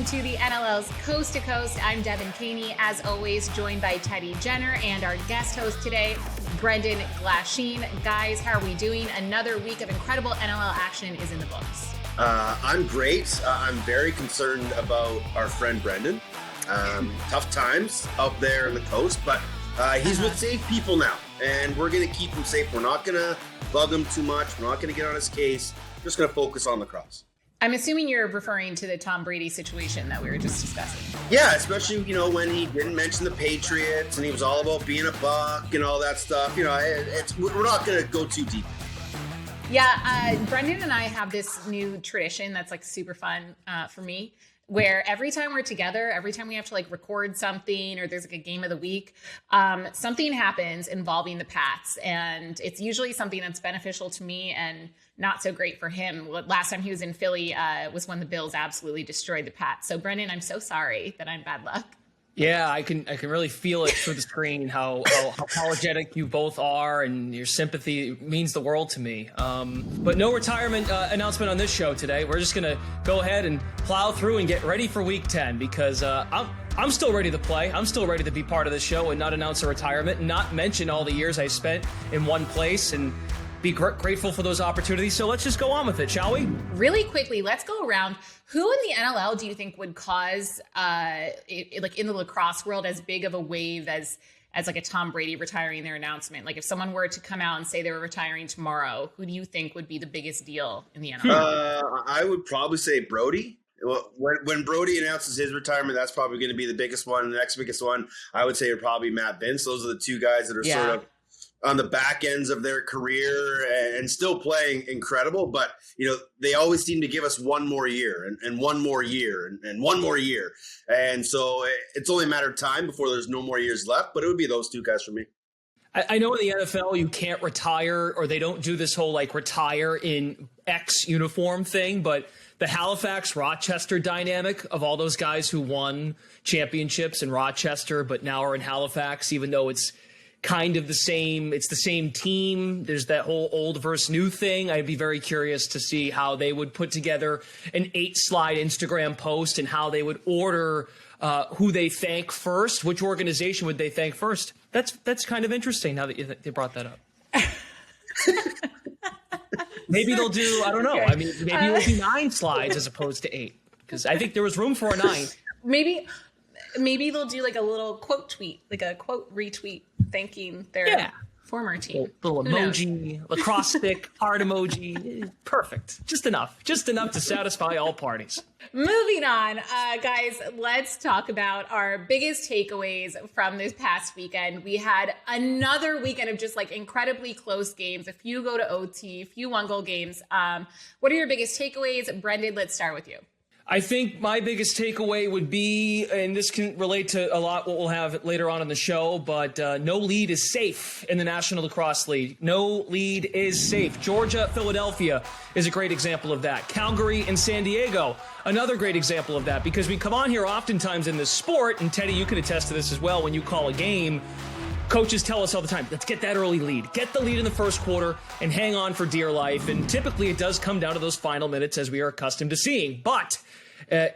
to the NLL's Coast to Coast. I'm Devin Caney, as always, joined by Teddy Jenner and our guest host today, Brendan Glasheen. Guys, how are we doing? Another week of incredible NLL action is in the books. I'm great. I'm very concerned about our friend Brendan. Tough times out there on the coast, but he's with safe people now, and we're going to keep him safe. We're not going to bug him too much. We're not going to get on his case. We're just going to focus on lacrosse. I'm assuming you're referring to the Tom Brady situation that we were just discussing. Yeah, especially, when he didn't mention the Patriots and he was all about being a buck and all that stuff. We're not going to go too deep. Yeah, Brendan and I have this new tradition that's like super fun for me, where every time we're together, every time we have to like record something or there's like a game of the week, something happens involving the Pats. And it's usually something that's beneficial to me and not so great for him. Last time he was in Philly was when the Bills absolutely destroyed the Pats. So Brendan, I'm so sorry that I'm bad luck. Yeah, I can really feel it through the screen, how apologetic you both are, and your sympathy means the world to me. But no retirement announcement on this show today. We're just going to go ahead and plow through and get ready for Week 10 because I'm still ready to play. I'm still ready to be part of the show and not announce a retirement and not mention all the years I spent in one place and be grateful for those opportunities. So let's just go on with it, shall we? Really quickly, let's go around. Who in the NLL do you think would cause, like in the lacrosse world, as big of a wave as like a Tom Brady retiring their announcement? Like if someone were to come out and say they were retiring tomorrow, who do you think would be the biggest deal in the NLL? I would probably say Brody. When Brody announces his retirement, that's probably going to be the biggest one. The next biggest one, I would say, would probably be Matt Vince. Those are the two guys that are sort of on the back ends of their career and still playing incredible. But, they always seem to give us one more year and one more year and one more year. And so it's only a matter of time before there's no more years left. But it would be those two guys for me. I know in the NFL you can't retire, or they don't do this whole like retire in X uniform thing, but the Halifax-Rochester dynamic of all those guys who won championships in Rochester but now are in Halifax, even though it's kind of the same, it's the same team. There's that whole old versus new thing. I'd be very curious to see how they would put together an 8-slide Instagram post and how they would order who they thank first. Which organization would they thank first? That's kind of interesting now that they brought that up. Maybe they'll do, I don't know. I mean, maybe it will be 9 slides as opposed to 8, because I think there was room for a 9. Maybe they'll do like a little quote tweet, like a quote retweet thanking their former team. Little emoji, lacrosse stick, heart emoji. Perfect. Just enough to satisfy all parties. Moving on, guys, let's talk about our biggest takeaways from this past weekend. We had another weekend of just like incredibly close games. A few go to OT, a few 1-goal games. What are your biggest takeaways? Brendan, let's start with you. I think my biggest takeaway would be, and this can relate to a lot what we'll have later on in the show, but no lead is safe in the National Lacrosse League. No lead is safe. Georgia, Philadelphia is a great example of that. Calgary and San Diego, another great example of that, because we come on here oftentimes in this sport, and Teddy, you can attest to this as well, when you call a game, coaches tell us all the time, let's get that early lead. Get the lead in the first quarter and hang on for dear life. And typically it does come down to those final minutes, as we are accustomed to seeing. But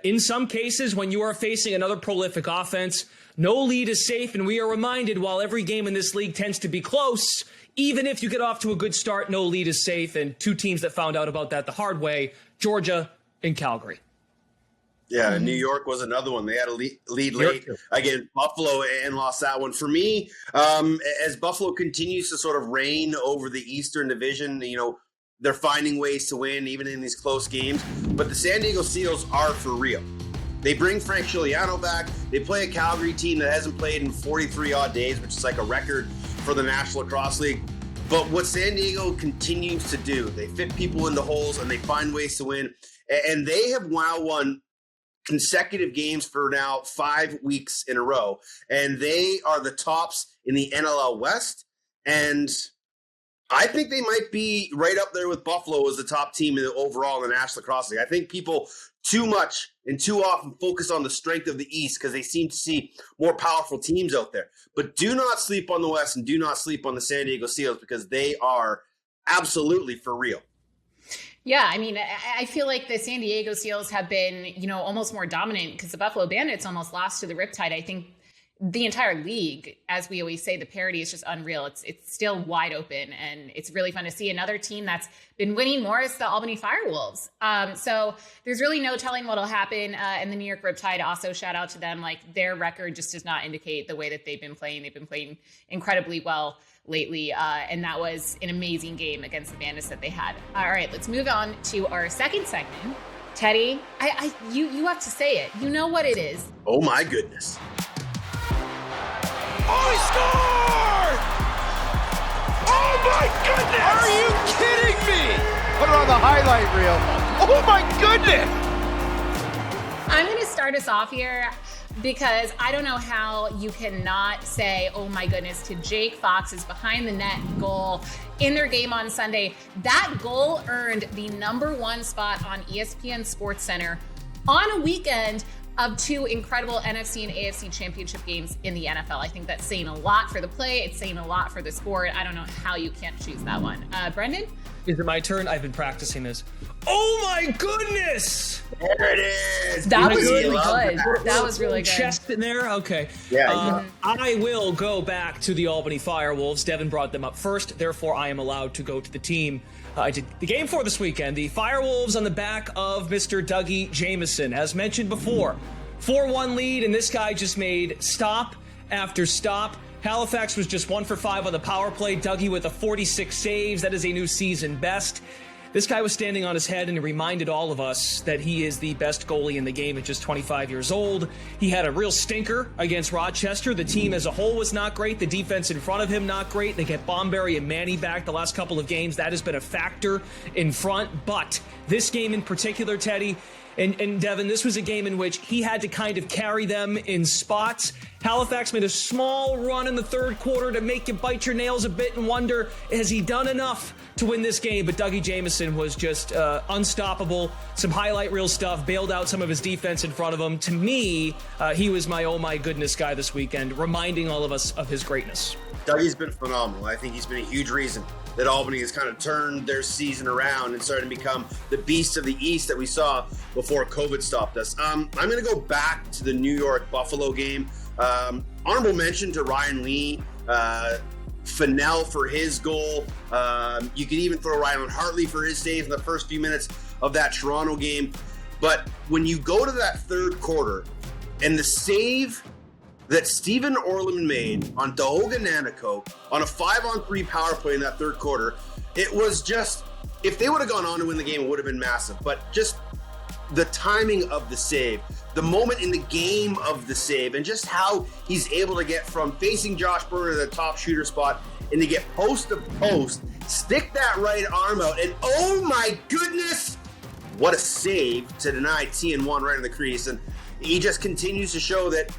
in some cases, when you are facing another prolific offense, no lead is safe. And we are reminded, while every game in this league tends to be close, even if you get off to a good start, no lead is safe. And two teams that found out about that the hard way, Georgia and Calgary. Yeah, New York was another one. They had a lead late. Again, Buffalo and lost that one. For me, as Buffalo continues to sort of reign over the Eastern Division, they're finding ways to win even in these close games. But the San Diego Seals are for real. They bring Frank Chiliano back. They play a Calgary team that hasn't played in 43-odd days, which is like a record for the National Lacrosse League. But what San Diego continues to do, they fit people into holes and they find ways to win. And they have now won consecutive games for now 5 weeks in a row. And they are the tops in the NLL West. And I think they might be right up there with Buffalo as the top team overall in the National Lacrosse League. I think people too much and too often focus on the strength of the East because they seem to see more powerful teams out there. But do not sleep on the West and do not sleep on the San Diego Seals because they are absolutely for real. Yeah, I mean, I feel like the San Diego Seals have been, almost more dominant because the Buffalo Bandits almost lost to the Riptide. I think the entire league, as we always say, the parity is just unreal. It's still wide open, and it's really fun to see another team that's been winning more is the Albany Firewolves. So there's really no telling what'll happen. And the New York Riptide, also shout out to them. Like, their record just does not indicate the way that they've been playing. They've been playing incredibly well lately, and that was an amazing game against the Bandits that they had. All right, let's move on to our second segment. Teddy, you have to say it. You know what it is. Oh my goodness. Oh, he scored! Oh my goodness! Are you kidding me? Put it on the highlight reel. Oh my goodness! I'm going to start us off here because I don't know how you cannot say, oh my goodness, to Jake Fox's behind the net goal in their game on Sunday. That goal earned the #1 spot on ESPN SportsCenter on a weekend of two incredible NFC and AFC championship games in the NFL. I think that's saying a lot for the play. It's saying a lot for the sport. I don't know how you can't choose that one. Brendan? Is it my turn? I've been practicing this. Oh my goodness! There it is. That was really good. That was really good. Chest in there? Okay. Yeah. I will go back to the Albany Firewolves. Devin brought them up first. Therefore, I am allowed to go to the team I did the game for this weekend. The Firewolves on the back of Mr. Dougie Jamieson. As mentioned before, 4-1 lead, and this guy just made stop after stop. Halifax was just 1 for 5 on the power play. Dougie with a 46 saves. That is a new season best. This guy was standing on his head, and it reminded all of us that he is the best goalie in the game at just 25 years old. He had a real stinker against Rochester. The team as a whole was not great. The defense in front of him, not great. They get Bomberry and Manny back the last couple of games. That has been a factor in front. But this game in particular, Teddy, and Devin, this was a game in which he had to kind of carry them in spots. Halifax made a small run in the third quarter to make you bite your nails a bit and wonder, has he done enough to win this game? But Dougie Jamieson was just unstoppable. Some highlight reel stuff, bailed out some of his defense in front of him. To me, he was my oh my goodness guy this weekend, reminding all of us of his greatness. Dougie's been phenomenal. I think he's been a huge reason that Albany has kind of turned their season around and started to become the beast of the East that we saw before COVID stopped us. I'm going to go back to the New York Buffalo game. Honorable mention to Ryan Lee, Fennell for his goal. You could even throw Ryan Hartley for his save in the first few minutes of that Toronto game. But when you go to that third quarter and the save that Stephen Orleman made on Dahoga Nanako on a 5-on-3 power play in that third quarter, it was just, if they would have gone on to win the game, it would have been massive. But just the timing of the save, the moment in the game of the save, and just how he's able to get from facing Josh Burner to the top shooter spot and to get post to post, stick that right arm out, and oh my goodness, what a save to deny TN1 right in the crease. And he just continues to show that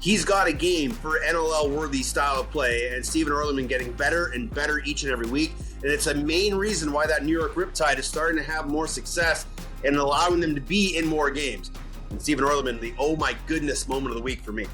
he's got a game for NLL-worthy style of play, and Stephen Orleman getting better and better each and every week. And it's a main reason why that New York Riptide is starting to have more success and allowing them to be in more games. And Stephen Orleman, the oh my goodness moment of the week for me.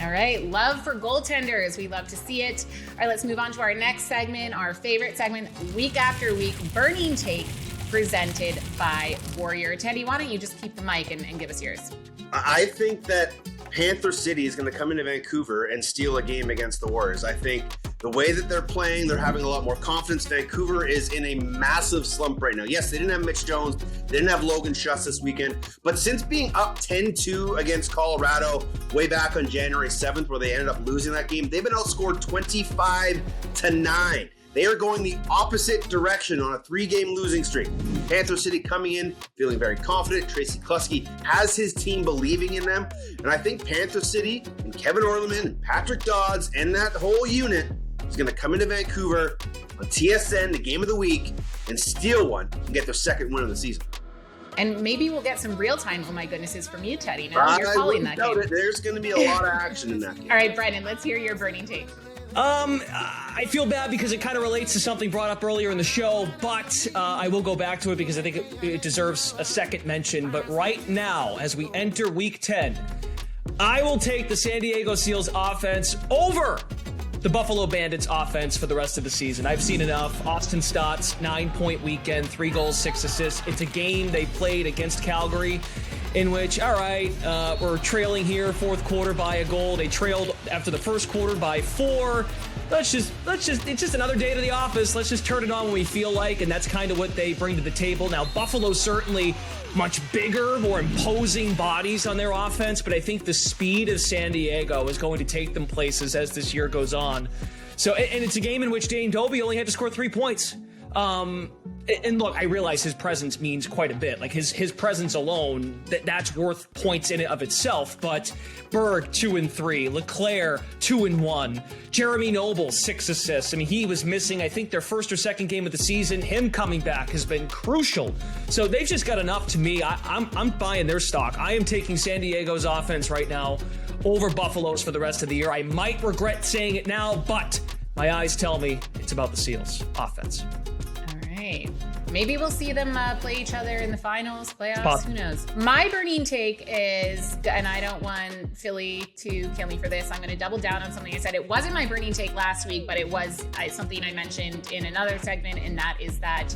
All right, love for goaltenders. We love to see it. All right, let's move on to our next segment, our favorite segment, week after week, Burning Take, presented by Warrior. Teddy, why don't you just keep the mic and give us yours? I think that Panther City is going to come into Vancouver and steal a game against the Warriors. I think the way that they're playing, they're having a lot more confidence. Vancouver is in a massive slump right now. Yes, they didn't have Mitch Jones. They didn't have Logan Schuss this weekend. But since being up 10-2 against Colorado way back on January 7th, where they ended up losing that game, they've been outscored 25-9. They are going the opposite direction on a 3-game losing streak. Panther City coming in, feeling very confident. Tracy Kluski has his team believing in them. And I think Panther City and Kevin Orleman and Patrick Dodds and that whole unit is going to come into Vancouver on TSN, the game of the week, and steal one and get their second win of the season. And maybe we'll get some real-time oh my goodnesses from you, Teddy. Now you're calling that game. There's going to be a lot of action in that game. All right, Brendan, let's hear your burning take. I feel bad because it kind of relates to something brought up earlier in the show, but I will go back to it because I think it deserves a second mention. But right now, as we enter Week 10, I will take the San Diego Seals offense over the Buffalo Bandits offense for the rest of the season. I've seen enough. Austin Stotts, 9-point weekend, 3 goals, 6 assists. It's a game they played against Calgary in which, all right, we're trailing here, fourth quarter by a goal. They trailed after the first quarter by 4. It's just another day to the office. Let's just turn it on when we feel like, and that's kind of what they bring to the table. Now, Buffalo certainly much bigger, more imposing bodies on their offense, but I think the speed of San Diego is going to take them places as this year goes on. So, and it's a game in which Dane Dobbie only had to score 3 points. And look, I realize his presence means quite a bit. Like his presence alone, that's worth points in and of itself. But Berg, 2 and 3, Leclaire, 2 and 1, Jeremy Noble, 6 assists. I mean, he was missing, I think, their first or second game of the season. Him coming back has been crucial. So they've just got enough to me. I'm buying their stock. I am taking San Diego's offense right now over Buffalo's for the rest of the year. I might regret saying it now, but my eyes tell me it's about the Seals' offense. Maybe we'll see them play each other in the finals, playoffs, who knows. My burning take is, and I don't want Philly to kill me for this, I'm going to double down on something I said. It wasn't my burning take last week, but it was something I mentioned in another segment, and that is that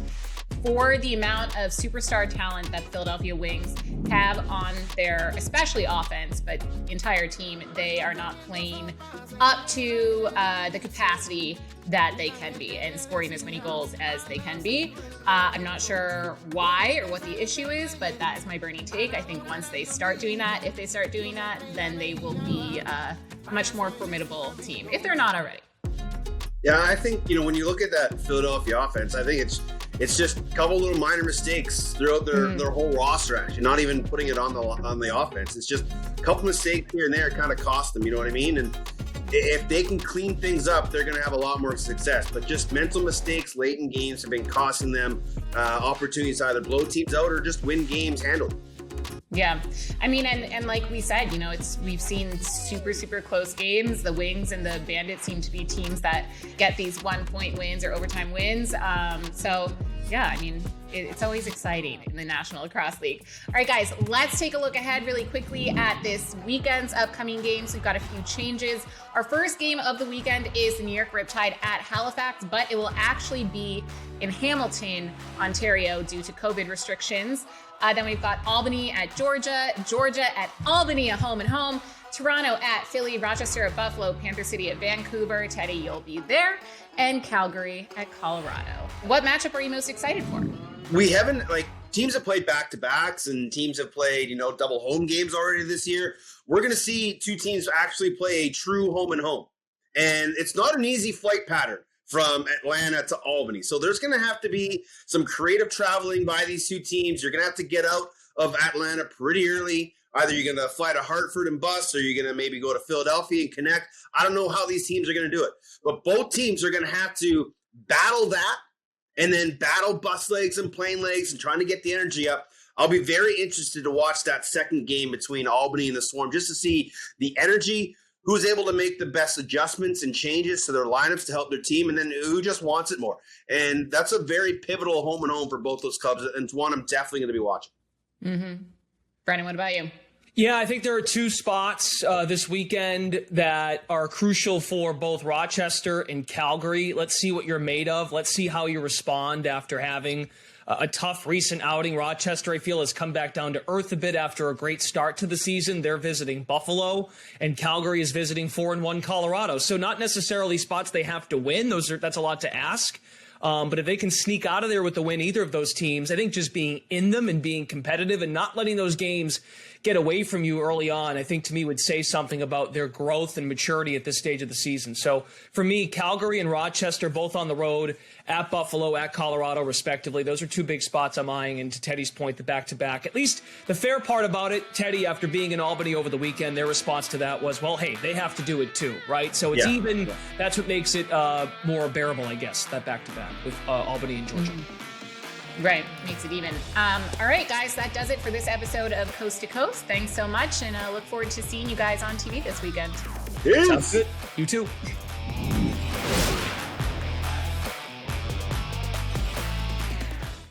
for the amount of superstar talent that Philadelphia Wings have on their, especially offense, but entire team, they are not playing up to the capacity that they can be and scoring as many goals as they can be. I'm not sure why or what the issue is, but that is my burning take. I think once they start doing that, if they start doing that, then they will be a much more formidable team, if they're not already. Yeah, I think, when you look at that Philadelphia offense, I think it's just a couple little minor mistakes throughout their whole roster, actually, not even putting it on the offense. It's just a couple mistakes here and there kind of cost them, you know what I mean? And if they can clean things up, they're going to have a lot more success. But just mental mistakes late in games have been costing them opportunities to either blow teams out or just win games handled. Yeah. I mean, and like we said, we've seen super, super close games. The Wings and the Bandits seem to be teams that get these 1-point wins or overtime wins. So yeah, I mean, it's always exciting in the National Lacrosse League. All right, guys, let's take a look ahead really quickly at this weekend's upcoming games. We've got a few changes. Our first game of the weekend is the New York Riptide at Halifax, but it will actually be in Hamilton, Ontario, due to COVID restrictions. Then we've got Albany at Georgia, Georgia at Albany, a home and home, Toronto at Philly, Rochester at Buffalo, Panther City at Vancouver. Teddy, you'll be there. And Calgary at Colorado. What matchup are you most excited for? We haven't, teams have played back-to-backs and teams have played, double home games already this year. We're going to see two teams actually play a true home and home. And it's not an easy flight pattern from Atlanta to Albany. So there's going to have to be some creative traveling by these two teams. You're going to have to get out of Atlanta pretty early. Either you're going to fly to Hartford and bus, or you're going to maybe go to Philadelphia and connect. I don't know how these teams are going to do it. But both teams are going to have to battle that and then battle bus legs and plane legs and trying to get the energy up. I'll be very interested to watch that second game between Albany and the Swarm just to see the energy, who's able to make the best adjustments and changes to their lineups to help their team, and then who just wants it more. And that's a very pivotal home and home for both those clubs, and it's one I'm definitely going to be watching. Mm-hmm. Brendan, what about you? Yeah, I think there are two spots this weekend that are crucial for both Rochester and Calgary. Let's see what you're made of. Let's see how you respond after having a tough recent outing. Rochester, I feel, has come back down to earth a bit after a great start to the season. They're visiting Buffalo, and Calgary is visiting 4-1 Colorado. So not necessarily spots they have to win. That's a lot to ask. But if they can sneak out of there with the win, either of those teams, I think just being in them and being competitive and not letting those games get away from you early on, I think to me would say something about their growth and maturity at this stage of the season. So for me, Calgary and Rochester, both on the road, at Buffalo, at Colorado, respectively. Those are two big spots I'm eyeing. And to Teddy's point, the back-to-back. At least the fair part about it, Teddy, after being in Albany over the weekend, their response to that was, well, hey, they have to do it too, right? So it's even. Yeah. That's what makes it more bearable, I guess, that back-to-back with Albany and Georgia. Mm-hmm. Right, makes it even. All right, guys, that does it for this episode of Coast to Coast. Thanks so much, and I look forward to seeing you guys on TV this weekend. Yes. Sounds good. You too.